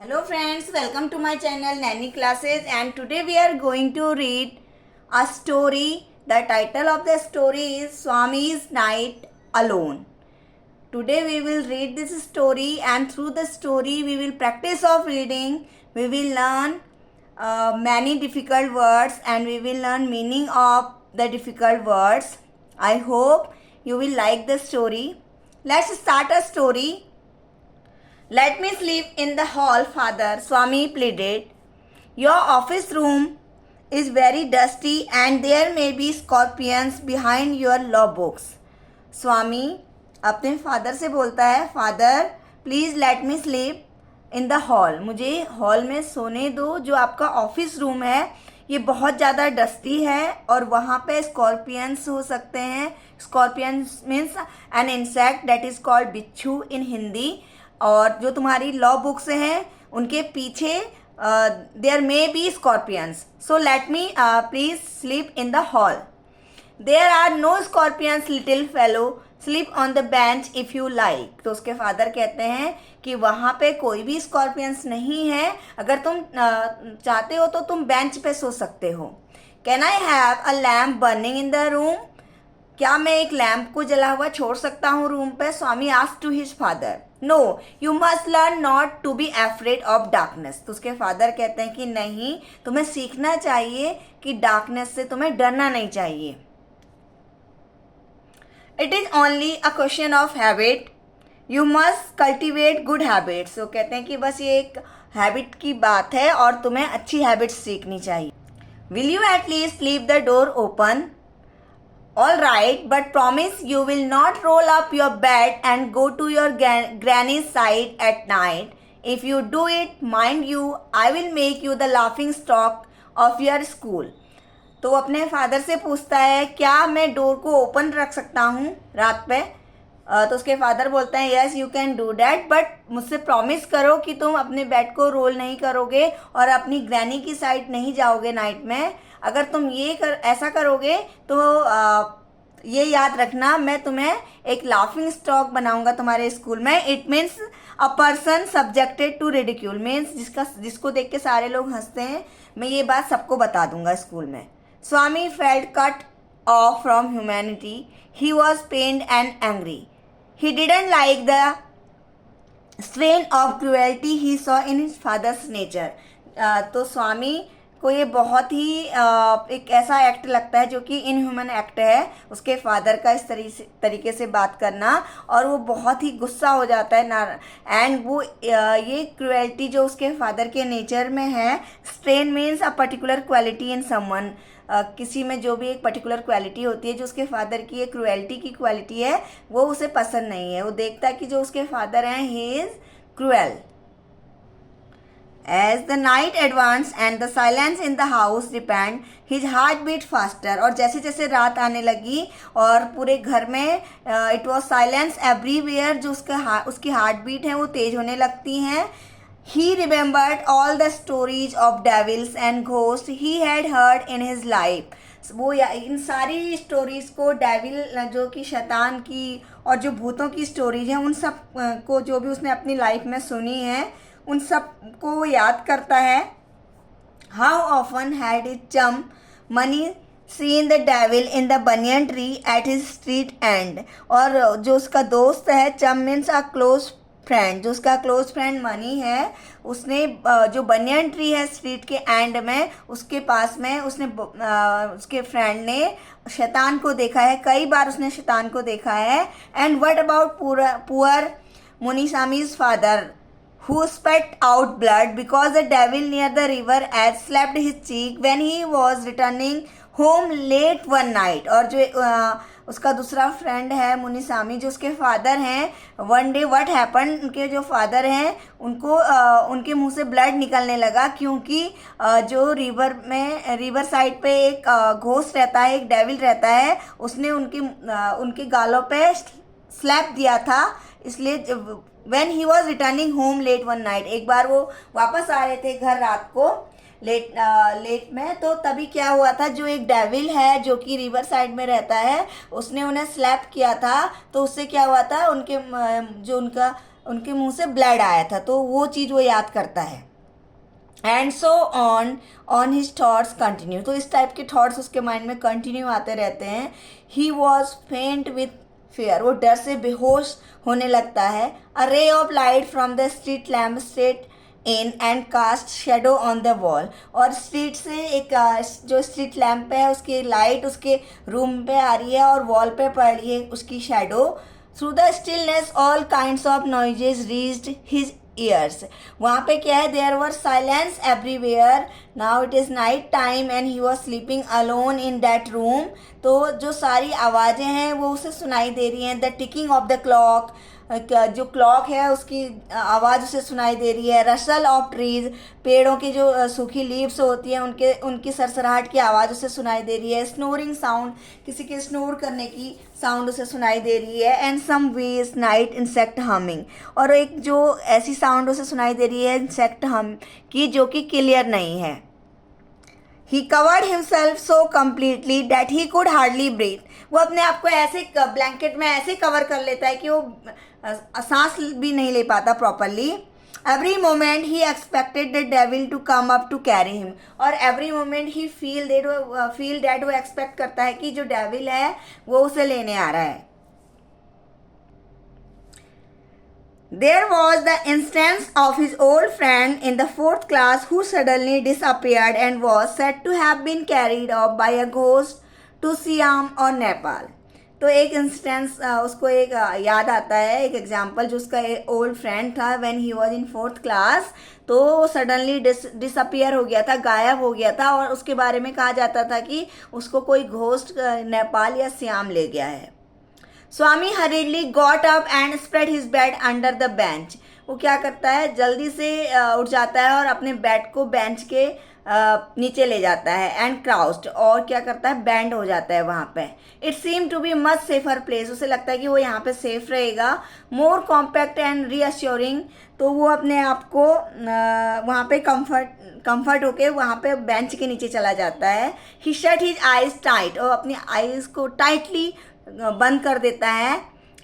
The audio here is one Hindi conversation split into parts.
Hello friends, welcome to my channel Nanny Classes, and today we are going to read a story. The title of the story is Swami's Night Alone. Today we will read this story, and through the story we will practice of reading. We will learn many difficult words and we will learn meaning of the difficult words. I hope you will like the story. Let's start a story. Let me sleep in the hall, father, Swami pleaded. Your office room is very dusty and there may be scorpions behind your law books. स्वामी अपने फादर से बोलता है, father please let me sleep in the hall. मुझे हॉल में सोने दो. जो आपका ऑफिस रूम है ये बहुत ज़्यादा डस्टी है और वहाँ पे स्कॉर्पियंस हो सकते हैं. Scorpions means an insect that is called बिच्छू इन हिंदी. और जो तुम्हारी लॉ बुक्स हैं उनके पीछे there may be scorpions. So let me please sleep in the hall. There are no scorpions little fellow, sleep on the bench if you like. तो उसके फादर कहते हैं कि वहाँ पे कोई भी स्कॉर्पियंस नहीं है, अगर तुम चाहते हो तो तुम बेंच पे सो सकते हो. Can I have a lamp burning in the room. क्या मैं एक लैम्प को जला हुआ छोड़ सकता हूँ रूम पे. Swami asked to his father. No you must learn not to be afraid of darkness. तो उसके फादर कहते हैं कि नहीं, तुम्हें सीखना चाहिए कि डार्कनेस से तुम्हें डरना नहीं चाहिए. It is only a question of habit, you must cultivate good habits. तो कहते हैं कि बस ये एक हैबिट की बात है और तुम्हें अच्छी हैबिट्स सीखनी चाहिए. Will you at least leave the door open. All right, but promise you will not roll up your bed and go to your granny's side at night. If you do it, mind you, I will make you the laughing stock of your school. तो अपने फादर से पूछता है क्या मैं डोर को ओपन रख सकता हूँ रात पे. तो उसके फादर बोलते हैं yes you can do that, but मुझसे प्रॉमिस करो कि तुम अपने बेड को रोल नहीं करोगे और अपनी ग्रैनी की साइड नहीं जाओगे नाइट में. अगर तुम ऐसा करोगे तो ये याद रखना, मैं तुम्हें एक लाफिंग स्टॉक बनाऊंगा तुम्हारे स्कूल में. It means a person subjected to ridicule, means जिसको देख के सारे लोग हंसते हैं. मैं ये बात सबको बता दूंगा स्कूल में. Swami felt cut off from humanity. He was pained and angry. He didn't like the strain of cruelty he saw in his father's nature. तो स्वामी को ये बहुत ही एक ऐसा एक्ट लगता है जो कि इनह्यूमन एक्ट है, उसके फादर का इस तरीके से बात करना, और वो बहुत ही गुस्सा हो जाता है ना. एंड वो ये क्रुएल्टी जो उसके फादर के नेचर में है, strain means a particular quality in someone. किसी में जो भी एक पर्टिकुलर क्वालिटी होती है, जो उसके फादर की एक क्रुएल्टी की क्वालिटी है, वो उसे पसंद नहीं है. वो देखता है कि जो उसके फादर हैं he is cruel. As the night advanced and the silence in the house deepened, his heart beat faster. और जैसे जैसे रात आने लगी और पूरे घर में it was silence everywhere, जो उसकी हार्ट बीट है वो तेज होने लगती हैं. He remembered all the stories of devils and ghosts he had heard in his life. वो इन सारी स्टोरीज़ को, डेविल जो कि शैतान की और जो भूतों की स्टोरीज हैं, उन सब को जो भी उसने अपनी लाइफ में सुनी है, उन सब को वो याद करता है. हाउ ऑफन हैड हिज चम money seen the devil in the banyan tree at his street and. और जो उसका दोस्त है, चम मीन्स अ क्लोज फ्रेंड, जो उसका क्लोज फ्रेंड मनी है, उसने जो बनियन ट्री है स्ट्रीट के एंड में, उसके पास में उसने उसके फ्रेंड ने शैतान को देखा है. कई बार उसने शैतान को देखा है. And what about poor Munisami's father who spat out blood because the devil near the river had slapped his cheek when he was returning home late one night. और जो उसका दूसरा फ्रेंड है मुनीसामी, जो उसके फादर हैं, वन डे व्हाट हैपन, उनके जो फादर हैं उनको उनके मुंह से ब्लड निकलने लगा, क्योंकि जो रिवर साइड पे एक घोस्ट रहता है, एक डेविल रहता है, उसने उनके गालों पे स्लैप दिया था. इसलिए when he was returning home late one night, एक बार वो वापस आ रहे थे घर रात को लेट में, तो तभी क्या हुआ था, जो एक डेविल है जो कि रिवर साइड में रहता है, उसने उन्हें स्लैप किया था. तो उससे क्या हुआ था, उनके जो उनका उनके मुंह से ब्लड आया था, तो वो चीज़ वो याद करता है। And so on his thoughts continue, तो इस टाइप के थॉट्स उसके माइंड में कंटिन्यू आते रहते हैं। He was faint with fear, वो डर से बेहोश होने लगता है। A ray of light from the street lamp straight in and cast shadow on the wall, और स्ट्रीट से एक जो स्ट्रीट लैम्प है उसकी लाइट उसके रूम पे आ रही है और वॉल पे पड़ रही है उसकी shadow. Through the stillness all kinds of noises reached his ears, वहाँ पे क्या है, there were silence everywhere, now it is night time and he was sleeping alone in that room. तो जो सारी आवाज़ें हैं वो उसे सुनाई दे रही हैं। The ticking of the clock, जो क्लॉक है उसकी आवाज़ उसे सुनाई दे रही है। रसल ऑफ ट्रीज, पेड़ों की जो सूखी लीव्स होती हैं उनकी सरसराहट की आवाज़ उसे सुनाई दे रही है। स्नोरिंग साउंड, किसी के स्नोर करने की साउंड उसे सुनाई दे रही है। And some ways night insect humming, और एक जो ऐसी साउंड उसे सुनाई दे रही है इंसेक्ट हम की, जो कि क्लियर नहीं है। He covered himself so completely that he could hardly breathe. वो अपने आप को ऐसे ब्लैंकेट में ऐसे कवर कर लेता है कि वो सांस भी नहीं ले पाता properly. Every moment he expected the devil to come up to carry him, और every moment he feel that वो expect करता है कि जो devil है वो उसे लेने आ रहा है। There was the instance of his old friend in the 4th class who suddenly disappeared and was said to have been carried off by a ghost to Siam or Nepal. तो एक इंस्टेंस उसको एक याद आता है, एक एग्जाम्पल, जो उसका ओल्ड फ्रेंड था when he was in 4th class, तो सडनली डिसअपियर हो गया था, गायब हो गया था, और उसके बारे में कहा जाता था कि उसको कोई घोस्ट नेपाल या सियाम ले गया है। Swami hurriedly got up and spread his bed under the bench, वो क्या करता है, जल्दी से उठ जाता है और अपने बेड को बेंच के नीचे ले जाता है। एंड क्राउस्ड, और क्या करता है, बैंड हो जाता है वहाँ पे। It seem to be much safer place, उसे लगता है कि वो यहाँ पे सेफ रहेगा। मोर कॉम्पैक्ट एंड रीअश्योरिंग, तो वो अपने आप को वहाँ पे कंफर्ट होके वहाँ पे बेंच के नीचे चला जाता है। He shut his eyes tight, और अपनी आइज को टाइटली बंद कर देता है।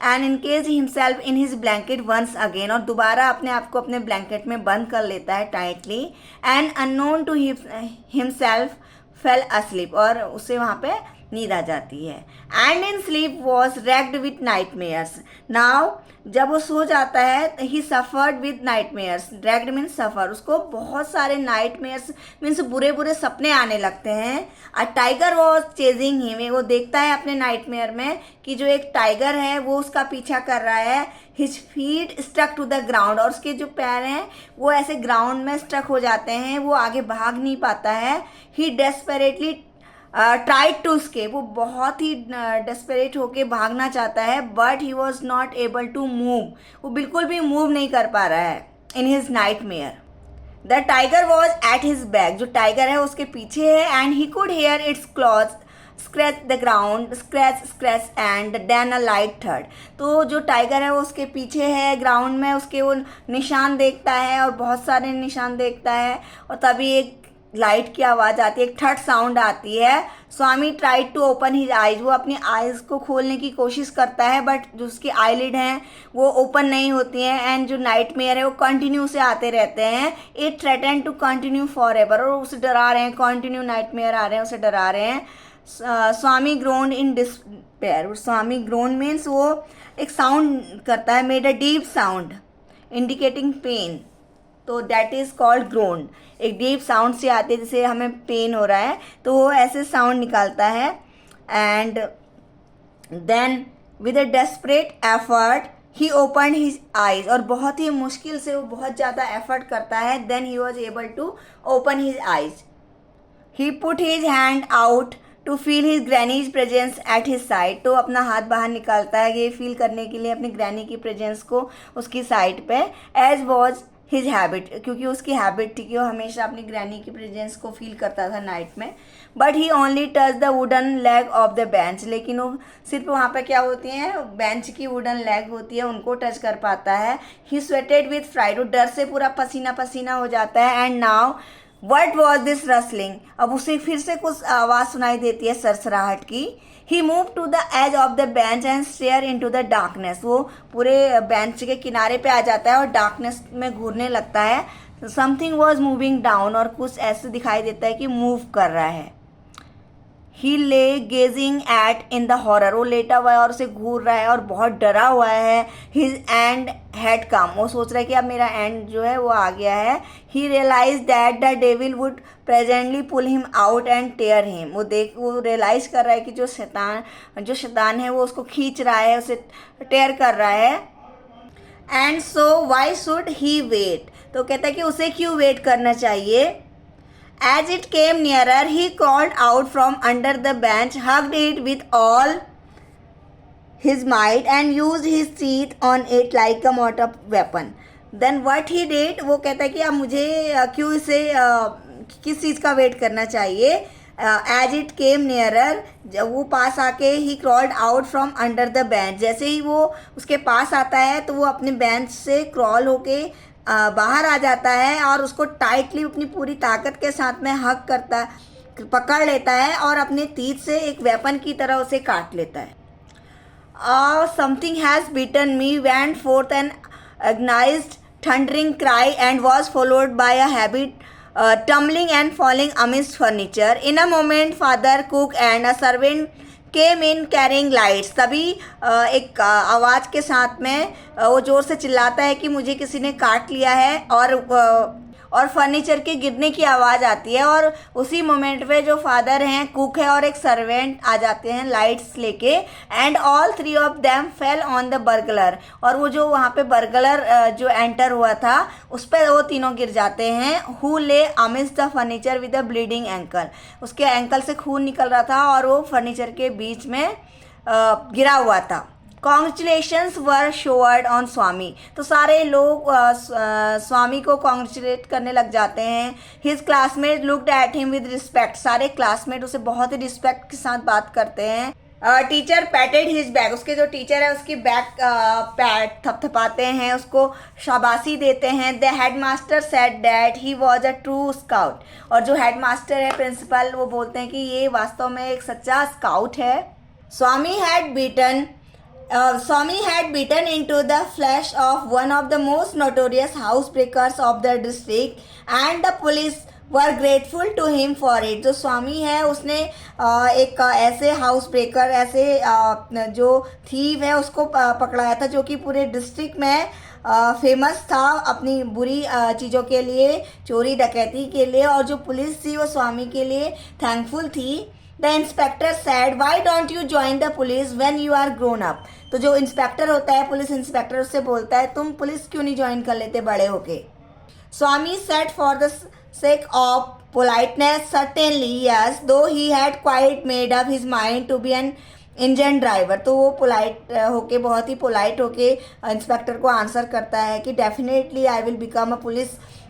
And encased himself in his blanket once again, और दोबारा अपने आप को अपने ब्लैंकेट में बंद कर लेता है tightly. And unknown to himself fell asleep, और उसे वहाँ पे नींद आ जाती है। And in sleep was racked with nightmares, now जब वो सो जाता है he suffered with nightmares, racked means suffer, उसको बहुत सारे नाइटमेयर्स मीन्स बुरे बुरे सपने आने लगते हैं। A tiger was chasing him, वो देखता है अपने नाइटमेयर में कि जो एक टाइगर है वो उसका पीछा कर रहा है। His feet stuck to the ground, और उसके जो पैर हैं वो ऐसे ग्राउंड में स्टक हो जाते हैं, वो आगे भाग नहीं पाता है। He desperately tried to escape, वो बहुत ही डेस्परेट होके भागना चाहता है, but he was not able to move, वो बिल्कुल भी मूव नहीं कर पा रहा है in his nightmare. The tiger was at his back, जो टाइगर है उसके पीछे है। And he could hear its cloth scratch the ground, scratch and then a light third, तो जो टाइगर है वो उसके पीछे है ग्राउंड में, उसके वो निशान देखता है और बहुत सारे निशान देखता है, और तभी एक लाइट की आवाज़ आती है, एक थर्ड साउंड आती है। Swami tried to open his eyes, वो अपनी आइज को खोलने की कोशिश करता है, बट जो उसकी आईलिड हैं वो ओपन नहीं होती हैं। एंड जो नाइटमेयर है वो कंटिन्यू से आते रहते हैं। It threaten to continue for ever, और उसे डरा रहे हैं, कंटिन्यू नाइटमेयर आ रहे हैं, उसे डरा रहे हैं। Swami groaned in despair, Swami groan means वो एक साउंड करता है, made a deep sound indicating pain, तो दैट इज़ कॉल्ड ग्रोन, एक डीप साउंड से आते जैसे हमें पेन हो रहा है तो वो ऐसे साउंड निकालता है। And then with a desperate effort he open his eyes, और बहुत ही मुश्किल से वो बहुत ज़्यादा एफर्ट करता है। Then he was able to open his eyes. He put his hand out to feel his granny's presence at his side, तो अपना हाथ बाहर निकालता है ये फील करने के लिए अपनी ग्रैनी की प्रेजेंस को उसकी साइड पे। एज वॉज हिज हैबिट, क्योंकि उसकी हैबिट थी कि वो हमेशा अपनी ग्रैनी की प्रेजेंस को फील करता था नाइट में। But he only touch the wooden leg of the bench, लेकिन वो सिर्फ वहाँ पे क्या होती हैं, बेंच की वुडन लेग होती है, उनको टच कर पाता है। ही स्वेटेड विथ फ्राइड, वो डर से पूरा पसीना पसीना हो जाता है। And now what was this rustling, अब उसे फिर से कुछ आवाज़ सुनाई देती है सरसराहट की. He move to the edge of the bench and stare in to the darkness, वो पूरे बेंच के किनारे पे आ जाता है और डार्कनेस में घूरने लगता है. समथिंग वॉज मूविंग डाउन, और कुछ ऐसे दिखाई देता है कि मूव कर रहा है. He lay gazing at in the horror, वो लेटा हुआ है और उसे घूर रहा है और बहुत डरा हुआ है. हिज एंड हैड कम, वो सोच रहा है कि अब मेरा एंड जो है वो आ गया है. He realise that the devil would presently pull him out and tear him, वो रियलाइज कर रहा है कि जो शैतान है वो उसको खींच रहा है, उसे टेयर कर रहा है. And so why should he wait, तो कहता है कि उसे क्यों वेट करना चाहिए. As it came nearer, he crawled out from under the bench, hugged it with all his might, and used his teeth on it like a mortar weapon. Then what he did, वो कहता है कि अब मुझे क्यों इसे किस चीज़ का वेट करना चाहिए. As it came nearer, जब वो पास आके he crawled out from under the bench, जैसे ही वो उसके पास आता है तो वो अपने बेंच से क्रॉल होके बाहर आ जाता है और उसको टाइटली अपनी पूरी ताकत के साथ में हक करता, पकड़ लेता है और अपने तीत से एक वेपन की तरह उसे काट लेता है. Something has beaten me went forth an agonized thundering cry and was followed by a heavy tumbling and falling amidst furniture. In a moment father, cook and a servant came in carrying lights, तभी एक आवाज़ के साथ में वो ज़ोर से चिल्लाता है कि मुझे किसी ने काट लिया है, और फर्नीचर के गिरने की आवाज़ आती है. और उसी मोमेंट पे जो फादर हैं, कुक है और एक सर्वेंट आ जाते हैं लाइट्स लेके. And all three of them fell on the burglar, और वो जो वहाँ पे बर्गलर जो एंटर हुआ था उस पर वो तीनों गिर जाते हैं. Who lay amiss the furniture with a bleeding ankle, उसके एंकल से खून निकल रहा था और वो फर्नीचर के बीच में गिरा हुआ था. कॉन्ग्रेचुलेशंस वर शोवर्ड ऑन स्वामी, तो सारे लोग स्वामी को कॉन्ग्रेचुलेट करने लग जाते हैं. His classmate looked at him with respect, सारे क्लासमेट उसे बहुत ही रिस्पेक्ट के साथ बात करते हैं. टीचर पैटेड हिज बैग, उसके जो टीचर है उसकी बैग पैट थपथपाते हैं, उसको शाबाशी देते हैं. The head master said that he was a true scout, और जो हेड मास्टर है प्रिंसिपल, वो बोलते हैं कि ये वास्तव में एक सच्चा स्काउट है. स्वामी had beaten into the flesh of one of the most notorious housebreakers of the district, and the police were grateful to him for it. जो स्वामी है उसने एक ऐसे हाउस ब्रेकर, ऐसे जो थीव है उसको पकड़ाया था जो कि पूरे डिस्ट्रिक्ट में फेमस था अपनी बुरी चीज़ों के लिए, चोरी डकैती के लिए, और जो पुलिस थी वो स्वामी के लिए थैंकफुल थी. The inspector said why don't you join the police when you are grown up, तो जो इंस्पेक्टर होता है, पुलिस इंस्पेक्टर, उससे बोलता है तुम पुलिस क्यों नहीं ज्वाइन कर लेते बड़े होके. Swami said for the sake of politeness certainly yes, though he had quite made up his mind to be an engine driver, तो वो पोलाइट होके, बहुत ही पोलाइट होके इंस्पेक्टर को आंसर करता है कि definitely I will become a police,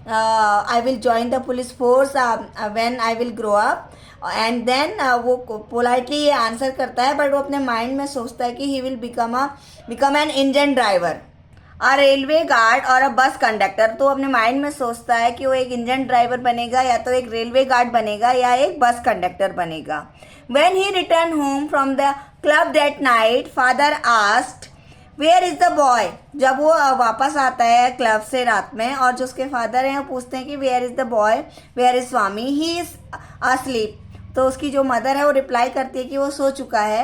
I will join the police force when I will grow up. And then वो पोलाइटली ये आंसर करता है, बट वो अपने माइंड में सोचता है कि he will become an engine driver, a railway guard और अ बस कंडक्टर. तो अपने माइंड में सोचता है कि वो एक इंजन ड्राइवर बनेगा, या तो एक रेलवे गार्ड बनेगा, या एक बस कंडक्टर बनेगा. When he returned home from the club that night, father asked, "Where is the boy?" जब वो वापस आता है क्लब से रात में, और जो उसके फादर हैं वो पूछते हैं कि Where is the boy? Where is Swami? He is asleep. तो उसकी जो मदर है वो रिप्लाई करती है कि वो सो चुका है.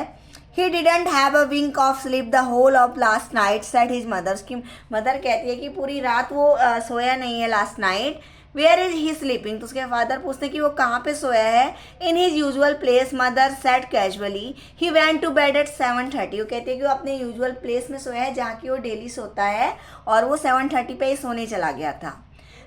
He didn't have a wink of sleep the whole of last night, said his mother. उसकी मदर कहती है कि पूरी रात वो सोया नहीं है last night. Where is he sleeping, तो उसके फादर पूछते हैं कि वो कहाँ पे सोया है. In his usual place, mother said casually. He went to bed at 7:30, वो कहते हैं कि वो अपने यूजुअल प्लेस में सोया है जहाँ की वो डेली सोता है, और वो 7:30 पे ही सोने चला गया था.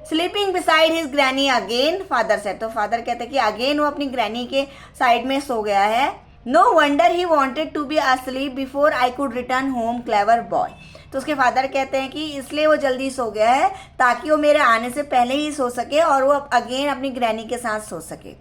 Sleeping beside his granny again, father said, तो फादर कहते हैं कि अगेन वो अपनी ग्रैनी के साइड में सो गया है. No wonder he wanted to be asleep before I could return home, clever boy. तो उसके फादर कहते हैं कि इसलिए वो जल्दी सो गया है ताकि वो मेरे आने से पहले ही सो सके और वो अगेन अपनी ग्रैनी के साथ सो सके.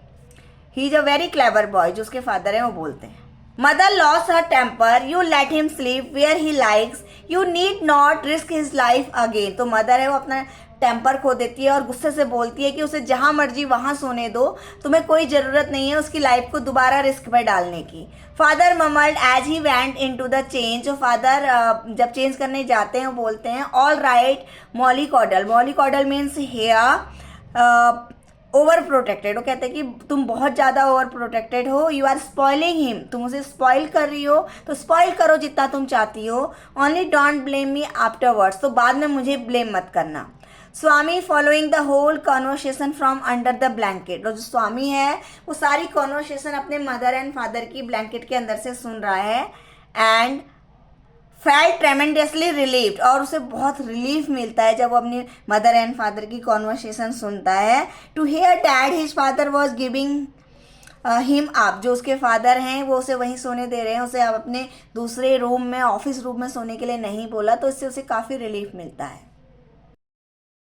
He is a very clever boy, जो उसके फादर हैं वो बोलते हैं. Mother lost her temper, you let him sleep where he likes, you need not risk his life again. तो मदर है वो अपना टेम्पर खो देती है और गुस्से से बोलती है कि उसे जहाँ मर्जी वहाँ सोने दो, तुम्हें कोई ज़रूरत नहीं है उसकी लाइफ को दोबारा रिस्क में डालने की। Father mumbled as he went in to the change. Father जब चेंज करने जाते हैं वो बोलते हैं all right mollycoddle. Mollycoddle means here overprotected. वो कहते हैं कि तुम बहुत ज़्यादा ओवर प्रोटेक्टेड हो, यू आर स्पॉइलिंग हिम, तुम उसे स्पॉइल कर रही हो, तो स्पॉइल करो जितना तुम चाहती हो। Only don't blame me afterwards, तो बाद में मुझे ब्लेम मत करना। Swami following the whole conversation from under the blanket. और जो स्वामी है वो सारी कॉन्वर्सेशन अपने मदर एंड फादर की ब्लैंकेट के अंदर से सुन रहा है। एंड फेल्ट ट्रेमेंडसली रिलीव्ड, और उसे बहुत रिलीफ मिलता है जब वो अपनी मदर एंड फादर की कॉन्वर्सेशन सुनता है। To hear dad his father was giving him up, जो उसके फादर हैं वो उसे वहीं सोने दे रहे हैं, उसे अब अपने दूसरे रूम में ऑफिस रूम में सोने के लिए नहीं बोला, तो इससे उसे काफ़ी रिलीफ मिलता है।